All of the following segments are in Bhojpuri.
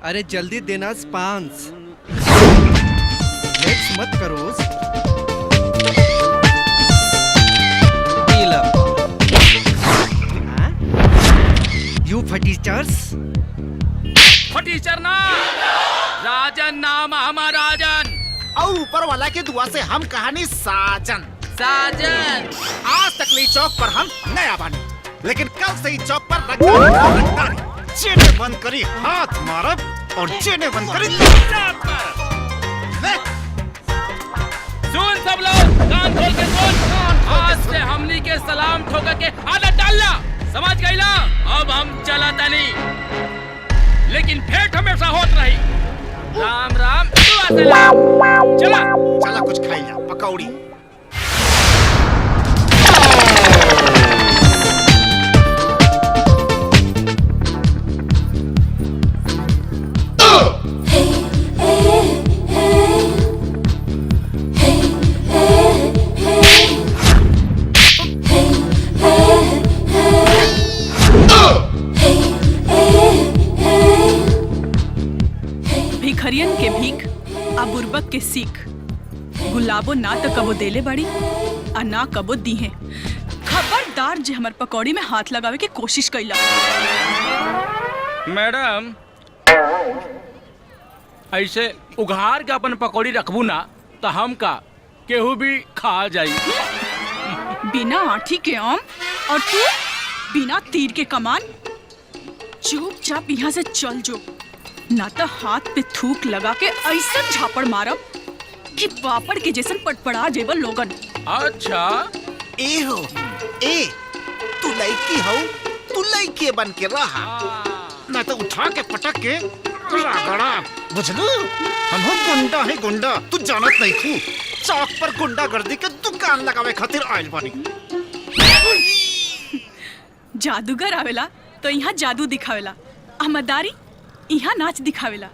अरे जल्दी देना स्पांस। लेट्स मत करो। यू फटीचर्स। फटीचर ना, राजन नाम हमारा राजन। और ऊपर वाला के दुआ से हम कहानी साजन। साजन आज तक ली चौक पर हम नया बने, लेकिन कल से ही चौक पर रंगदारी चेने बंद करी हाथ मारब और चेने बंद करी लात मारब। सुन सब लोग, कान खोल के सुन। आज से हमनी के सलाम ठोकर के आदत डालना, समझ गई ना? अब हम चला तनी, लेकिन भेंट हमेशा होत रही। राम राम दुआ सलाम। चला चला कुछ खाई जा, पकौड़ी। भिखरियन के भीख आ बुर्बक के सीख, गुलाबो ना तो कबो देले बड़ी आ ना कबो दी है। खबरदार जे हमर पकौड़ी में हाथ लगावे के कोशिश कैला। मैडम, ऐसे उघार के अपन पकौड़ी रखबू ना तो हम का केहू भी खा जाई। बिना आठी के आम और तू बिना तीर के कमान। चुपचाप यहाँ से चल जो, ना तो हाथ पे थूक लगा के ऐसा झापड़ मारब कि पापड़ के जैसन पटपड़ा जेबल लोगन। अच्छा ए हो ए, तू लड़की हो, तू लड़के बन के रहा, ना तो उठा के पटक के रगड़ा, बुझलू? हम हो गुंडा है गुंडा, तू जानत नहीं थू। चौक पर गुंडागर्दी के दुकान लगावे खातिर आइल बानी। जादूगर आवेला तो यहाँ जादू दिखावेला, अहमदारी यहाँ नाच दिखावेला।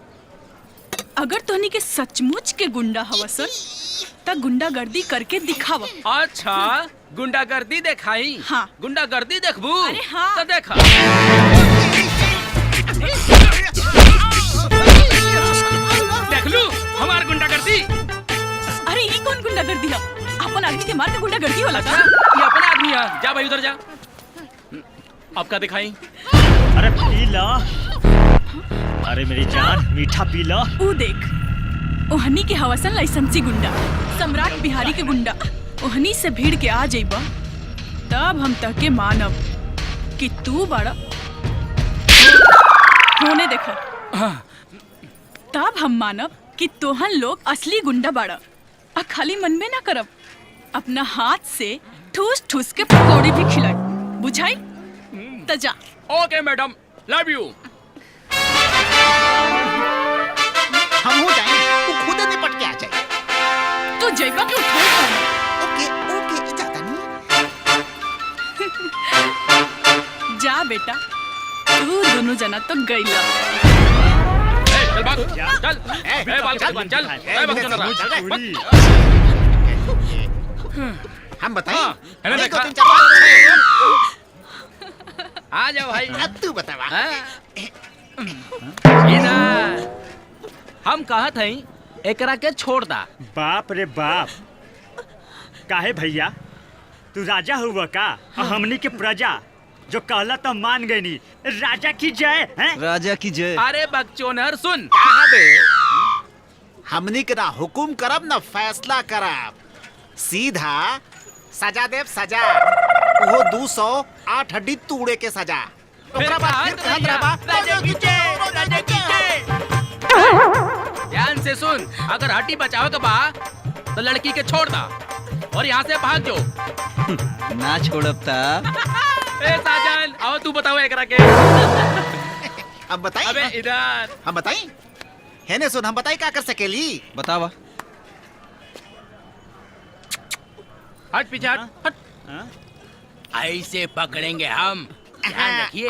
अगर तोहनी के सचमुच के गुंडा हवसन त गुंडागर्दी करके दिखाव। अच्छा, गुंडागर्दी दिखाई? हाँ। गुंडागर्दी देखबू? अरे हाँ। तो देखा। देख लू हमार गुंडागर्दी। अरे ये कौन गुंडागर्दी है? अपन आदमी के मार के गुंडागर्दी होला का? ये अपना आदमी है। जा भाई उधर जा। अब क्या दिखाई? अरे पी ला। अरे मेरी जान, मीठा पी ला। ऊ देख, ओहनी के हवसन लाइसेंसी गुंडा, सम्राट बिहारी के गुंडा। ओहनी से भीड़ के आ जाइबा तब हम तके मानब कि तू बड़ा होने देखा। तब हम मानब कि तोहन लोग असली गुंडा बाड़ा। आ खाली मन में ना करब, अपना हाथ से ठूस ठूस के पकौड़ी भी खिलाई, बुझाई? त जा। ओके मैडम, लव यू। हम हो जाएं, तू खुद निपट के आ जाए। तू जइबा के उठाई कौन? ओके ओके, जाता नहीं। जा बेटा, तू दोनों जना तो गईला। चल भाग, चल। बाल चल, चल। हम बताएं? हाँ, है ना, एक, दो, देखा। तीन, चार, पाँच, आ जाओ भाई। अब तू बतावा। हम कहत हई एकरा के छोड़ दा। बाप रे बाप, काहे भैया, तू राजा हुआ का? हमनी के प्रजा जो कहला तो मान गई नी। राजा की जय हैं? राजा की जय। अरे बकचोनर सुन, कहा बे? हमनी के ना हुकुम करब ना फैसला करब, सीधा सजा देव सजा। वो 208 हड्डी तूड़े के सजा। ओकरा बाद फिर कहत रहबा, राजा की जय, राजा की जय। ध्यान से सुन, अगर हड्डी बचावे के बा तो लड़की के छोड़ दा और यहाँ से भाग जाओ। ना छोड़ब ता। ए साजन, आओ तू बताओ एकरा के। अब बताई? अबे इधर। हम बताई? है ने सुन, हम बताई का कर सकेली? बतावा। हट पीछे हट, हट। हाँ? ऐसे पकड़ेंगे हम, ध्यान रखिए।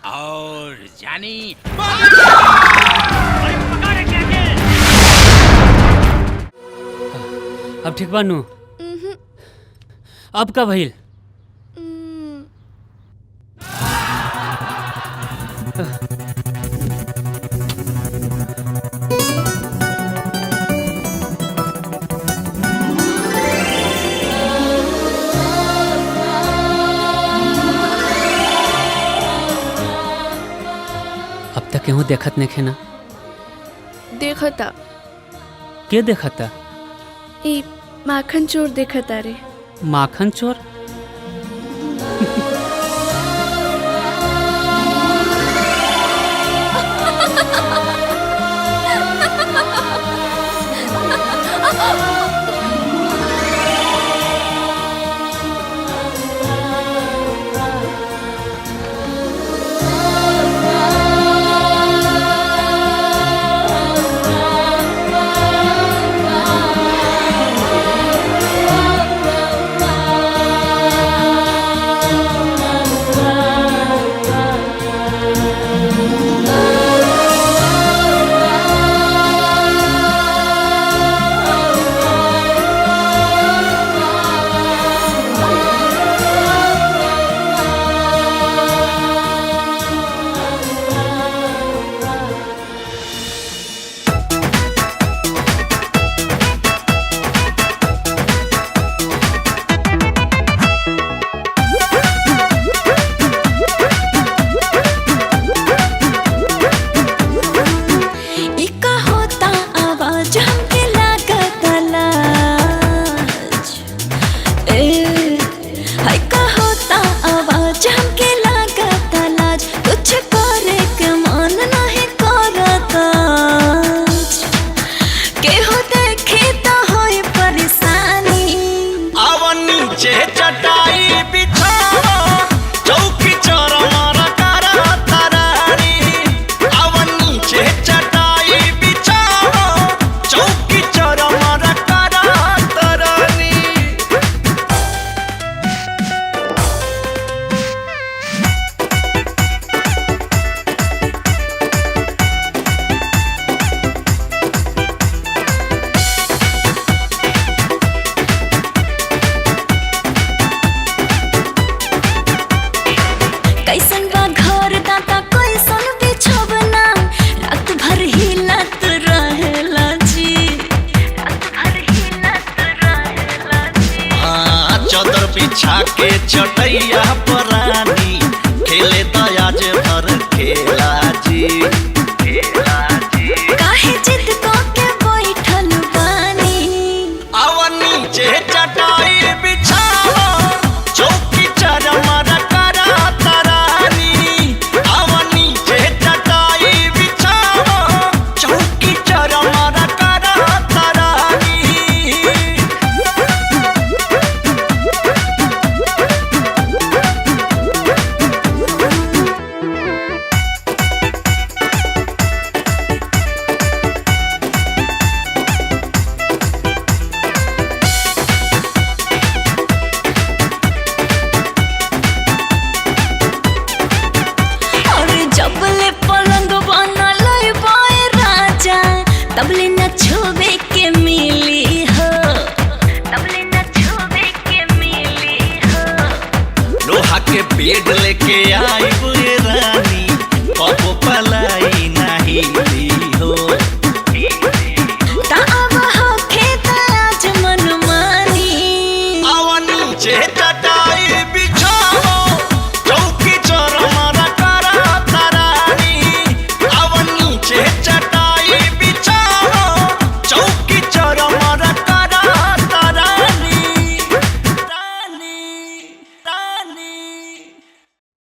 और जानी। अब ठीक बानू? अब का भइल? केहू देखत नहीं ना? देखता के देखता? ई माखन चोर देखता रे। माखन चोर?